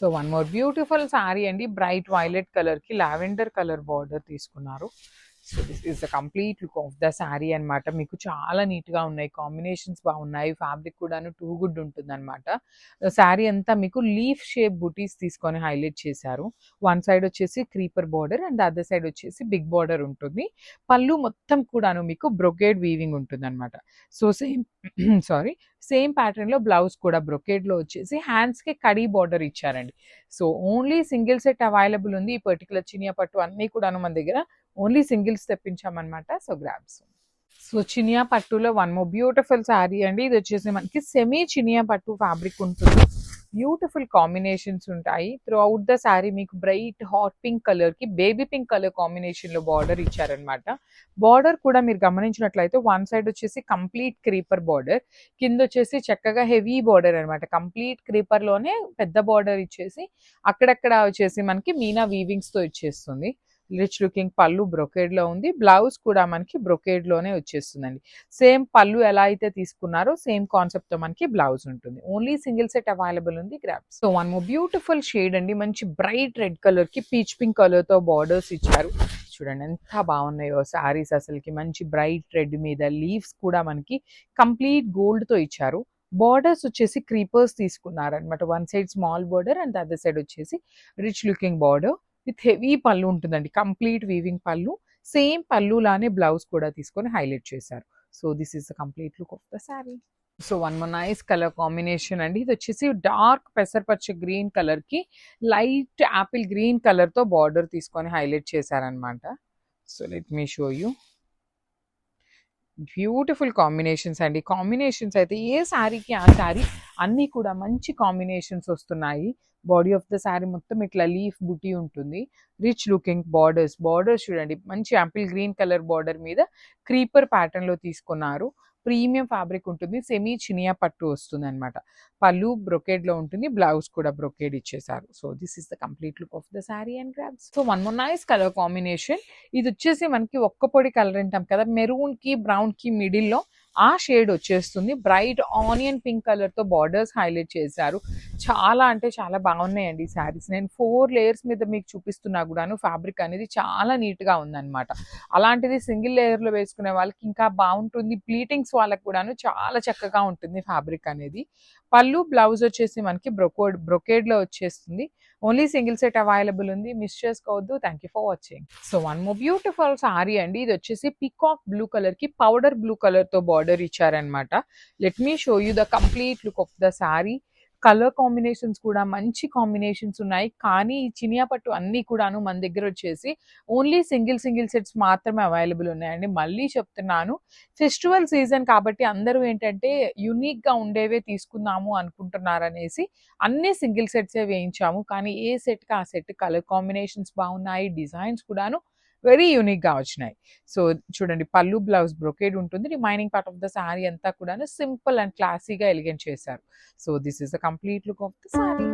So one more beautiful sorry అండి, bright violet colour కి lavender colour border తీసుకున్నారు. So this is the complete look of the sari అనమాట. మీకు చాలా నీట్గా ఉన్నాయి, కాంబినేషన్స్ బాగున్నాయి, ఫ్యాబ్రిక్ కూడాను టూ గుడ్ ఉంటుంది అనమాట. శారీ అంతా మీకు లీఫ్ షేప్ బుటీస్ తీసుకొని హైలైట్ చేశారు. వన్ సైడ్ వచ్చేసి creeper border and other side వచ్చేసి బిగ్ బార్డర్ ఉంటుంది. పళ్ళు మొత్తం కూడాను మీకు బ్రొకేడ్ వీవింగ్ ఉంటుంది అనమాట. So same sari same pattern లో బ్లౌజ్ కూడా బ్రొకేడ్ లో వచ్చేసి హ్యాండ్స్ కి కడీ బార్డర్ ఇచ్చారండి. So only single set available ఉంది. ఈ పర్టికులర్ చినియా పట్టు అన్ని కూడాను మన దగ్గర ఓన్లీ సింగిల్స్ తెప్పించామన్నమాట. So grabs. సో చినియా పట్టులో వన్ మోర్ బ్యూటిఫుల్ శారీ అండి. ఇది వచ్చేసి మనకి సెమీ చినియా పట్టు ఫ్యాబ్రిక్ ఉంటుంది. బ్యూటిఫుల్ కాంబినేషన్స్ ఉంటాయి. త్రూ అవుట్ ద శారీ మీకు బ్రైట్ హాట్ పింక్ కలర్ కి బేబీ పింక్ కలర్ కాంబినేషన్ లో బార్డర్ ఇచ్చారనమాట. బార్డర్ కూడా మీరు గమనించినట్లయితే వన్ సైడ్ వచ్చేసి కంప్లీట్ క్రీపర్ బార్డర్, కింద వచ్చేసి చక్కగా హెవీ బార్డర్ అనమాట. కంప్లీట్ క్రీపర్ లోనే పెద్ద బార్డర్ ఇచ్చేసి అక్కడక్కడ వచ్చేసి మనకి మీనా వీవింగ్స్ తో ఇచ్చేస్తుంది. రిచ్ లుకింగ్ పళ్ళు బ్రొకేడ్ లో ఉంది. బ్లౌజ్ కూడా మనకి బ్రొకేడ్ లోనే వచ్చేస్తుందండి. సేమ్ పళ్ళు ఎలా అయితే తీసుకున్నారో సేమ్ కాన్సెప్ట్ తో మనకి బ్లౌజ్ ఉంటుంది. ఓన్లీ సింగిల్ సెట్ అవైలబుల్ ఉంది. Grab. So one more beautiful shade అండి, మంచి బ్రైట్ రెడ్ కలర్ కి పీచ్ పింక్ కలర్ తో బార్డర్స్ ఇచ్చారు. చూడండి ఎంత బాగున్నాయో శారీస్ అసలుకి. మంచి బ్రైట్ రెడ్ మీద లీవ్స్ కూడా మనకి కంప్లీట్ గోల్డ్ తో ఇచ్చారు. బార్డర్స్ వచ్చేసి క్రీపర్స్ తీసుకున్నారనమాట. One side small border and other side వచ్చేసి rich looking border with heavy పళ్ళు ఉంటుందండి. కంప్లీట్ వీవింగ్ పళ్ళు. సేమ్ పళ్ళు లానే బ్లౌజ్ కూడా తీసుకొని హైలైట్ చేశారు. So this is the complete look of the sari. So one more nice colour combination అండి. ఇది వచ్చేసి డార్క్ పెసరపచ్చ గ్రీన్ కలర్ కి లైట్ యాపిల్ గ్రీన్ కలర్ తో బార్డర్ తీసుకొని హైలైట్ చేశారనమాట. So let me show you. Beautiful combinations అండి. Combinations అయితే ఏ శారీకి ఆ శారీ అన్నీ కూడా మంచి కాంబినేషన్స్ వస్తున్నాయి. బాడీ ఆఫ్ ద శారీ మొత్తం ఇట్లా లీఫ్ బుటీ ఉంటుంది. రిచ్ లుకింగ్ బార్డర్స్ చూడండి, మంచి ఆపిల్ గ్రీన్ కలర్ బార్డర్ మీద క్రీపర్ ప్యాటర్న్ లో తీసుకున్నారు. ప్రీమియం ఫ్యాబ్రిక్ ఉంటుంది. సెమీ చినియా పట్టు వస్తుంది అనమాట. పళ్ళు బ్రొకేడ్ లో ఉంటుంది. బ్లౌజ్ కూడా బ్రొకేడ్ ఇచ్చేసారు. So this is the complete look of the sari and grabs. So one more nice colour combination. ఇది వచ్చేసి మనకి ఒక్క పొడి కలర్ అంటాం కదా, మెరూన్ కి బ్రౌన్ కి మిడిల్ లో ఆ షేడ్ వచ్చేస్తుంది. బ్రైట్ ఆనియన్ పింక్ కలర్ తో బార్డర్స్ హైలైట్ చేశారు. చాలా అంటే చాలా బాగున్నాయండి ఈ శారీస్. నేను 4 లేయర్స్ మీద మీకు చూపిస్తున్నా కూడాను ఫ్యాబ్రిక్ అనేది చాలా నీట్ గా ఉందన్నమాట. అలాంటిది సింగిల్ లేయర్ లో వేసుకునే వాళ్ళకి ఇంకా బాగుంటుంది. ప్లీటింగ్స్ వాళ్ళకి కూడాను చాలా చక్కగా ఉంటుంది ఫ్యాబ్రిక్ అనేది. పళ్ళు బ్లౌజ్ వచ్చేసి మనకి బ్రొకేడ్ లో వచ్చేస్తుంది. ఓన్లీ సింగిల్ సెట్ అవైలబుల్ ఉంది. మిస్ చేసుకోవద్దు. Thank you for watching. So one more beautiful sorry అండి. ఇది వచ్చేసి పికాక్ బ్లూ కలర్ కి పౌడర్ బ్లూ కలర్ తో బార్డర్ ఇచ్చారనమాట. Let me show you the complete look of the sorry. Colour combinations కూడా మంచి కాంబినేషన్స్ ఉన్నాయి. కానీ ఈ చినియా పట్టు అన్ని కూడాను మన దగ్గర వచ్చేసి ఓన్లీ సింగిల్ సెట్స్ మాత్రమే అవైలబుల్ ఉన్నాయండి. మళ్ళీ చెప్తున్నాను, ఫెస్టివల్ సీజన్ కాబట్టి అందరూ ఏంటంటే యూనిక్ గా ఉండేవే తీసుకుందాము అనుకుంటున్నారనేసి అన్ని సింగిల్ సెట్సే వేయించాము. కానీ ఏ సెట్ కి ఆ సెట్ కలర్ కాంబినేషన్స్ బాగున్నాయి, డిజైన్స్ కూడాను వెరీ యూనిక్ గా వచ్చినాయి. సో చూడండి, పళ్ళు బ్లౌజ్ బ్రొకేడ్ ఉంటుంది. Remaining part of the sari అంతా కూడా సింపుల్ అండ్ క్లాసీగా ఎలిగెంట్ చేశారు. So this is the complete look of the sari.